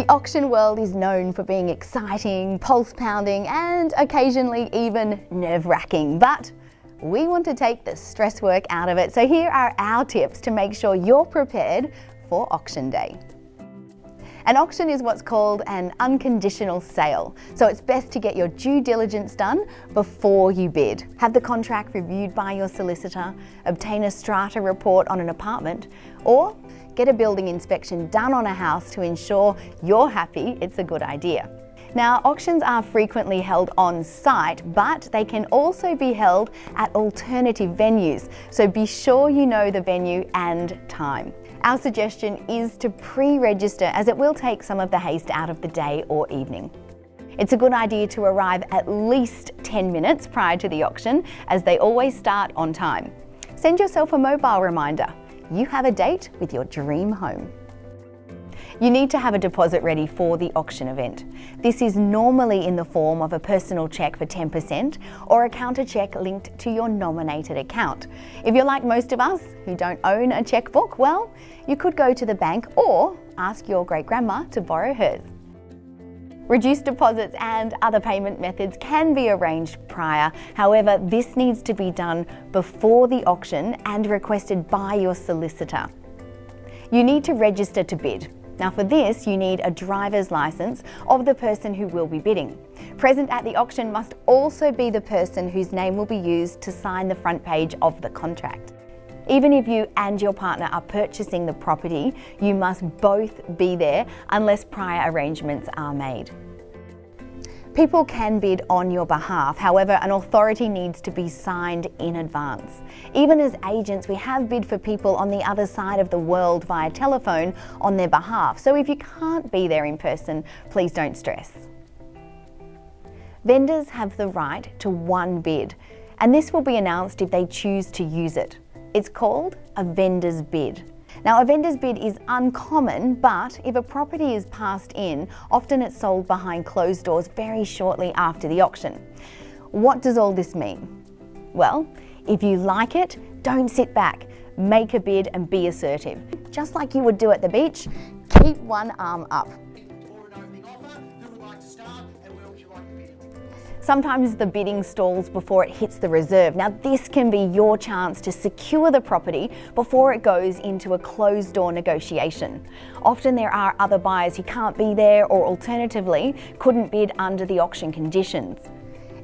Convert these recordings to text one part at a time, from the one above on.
The auction world is known for being exciting, pulse-pounding, and occasionally even nerve-wracking, but we want to take the stress work out of it. So here are our tips to make sure you're prepared for auction day. An auction is what's called an unconditional sale, so it's best to get your due diligence done before you bid. Have the contract reviewed by your solicitor, obtain a strata report on an apartment, or get a building inspection done on a house to ensure you're happy it's a good idea. Now, auctions are frequently held on site, but they can also be held at alternative venues, so be sure you know the venue and time. Our suggestion is to pre-register, as it will take some of the haste out of the day or evening. It's a good idea to arrive at least 10 minutes prior to the auction, as they always start on time. Send yourself a mobile reminder. You have a date with your dream home. You need to have a deposit ready for the auction event. This is normally in the form of a personal cheque for 10% or a counter cheque linked to your nominated account. If you're like most of us who don't own a chequebook, well, you could go to the bank or ask your great-grandma to borrow hers. Reduced deposits and other payment methods can be arranged prior. However, this needs to be done before the auction and requested by your solicitor. You need to register to bid. Now for this, you need a driver's license of the person who will be bidding. Present at the auction must also be the person whose name will be used to sign the front page of the contract. Even if you and your partner are purchasing the property, you must both be there unless prior arrangements are made. People can bid on your behalf, however, an authority needs to be signed in advance. Even as agents, we have bid for people on the other side of the world via telephone on their behalf, so if you can't be there in person, please don't stress. Vendors have the right to one bid, and this will be announced if they choose to use it. It's called a vendor's bid. Now, a vendor's bid is uncommon, but if a property is passed in, often it's sold behind closed doors very shortly after the auction. What does all this mean? Well, if you like it, don't sit back. Make a bid and be assertive. Just like you would do at the beach, keep one arm up. Sometimes the bidding stalls before it hits the reserve. Now this can be your chance to secure the property before it goes into a closed door negotiation. Often there are other buyers who can't be there or alternatively couldn't bid under the auction conditions.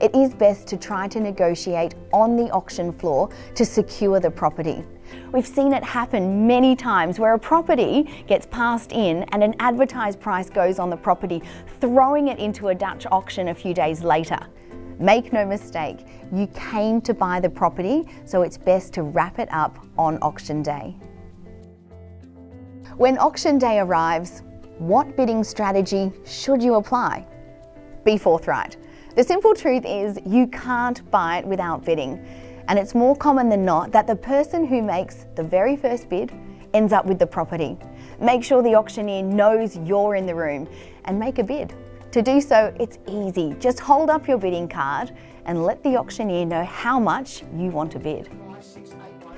It is best to try to negotiate on the auction floor to secure the property. We've seen it happen many times where a property gets passed in and an advertised price goes on the property, throwing it into a Dutch auction a few days later. Make no mistake, you came to buy the property, so it's best to wrap it up on auction day. When auction day arrives, what bidding strategy should you apply? Be forthright. The simple truth is you can't buy it without bidding. And it's more common than not that the person who makes the very first bid ends up with the property. Make sure the auctioneer knows you're in the room and make a bid. To do so, it's easy. Just hold up your bidding card and let the auctioneer know how much you want to bid.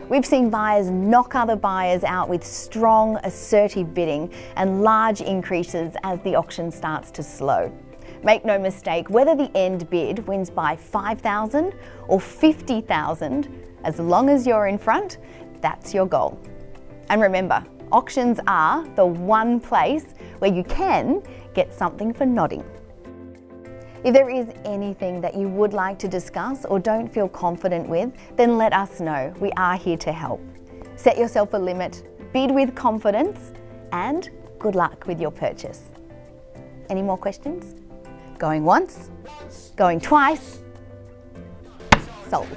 We've seen buyers knock other buyers out with strong, assertive bidding and large increases as the auction starts to slow. Make no mistake, whether the end bid wins by $5,000 or $50,000, as long as you're in front, that's your goal. And remember, auctions are the one place where you can get something for nodding. If there is anything that you would like to discuss or don't feel confident with, then let us know. We are here to help. Set yourself a limit, bid with confidence, and good luck with your purchase. Any more questions? Going once, going twice, sold.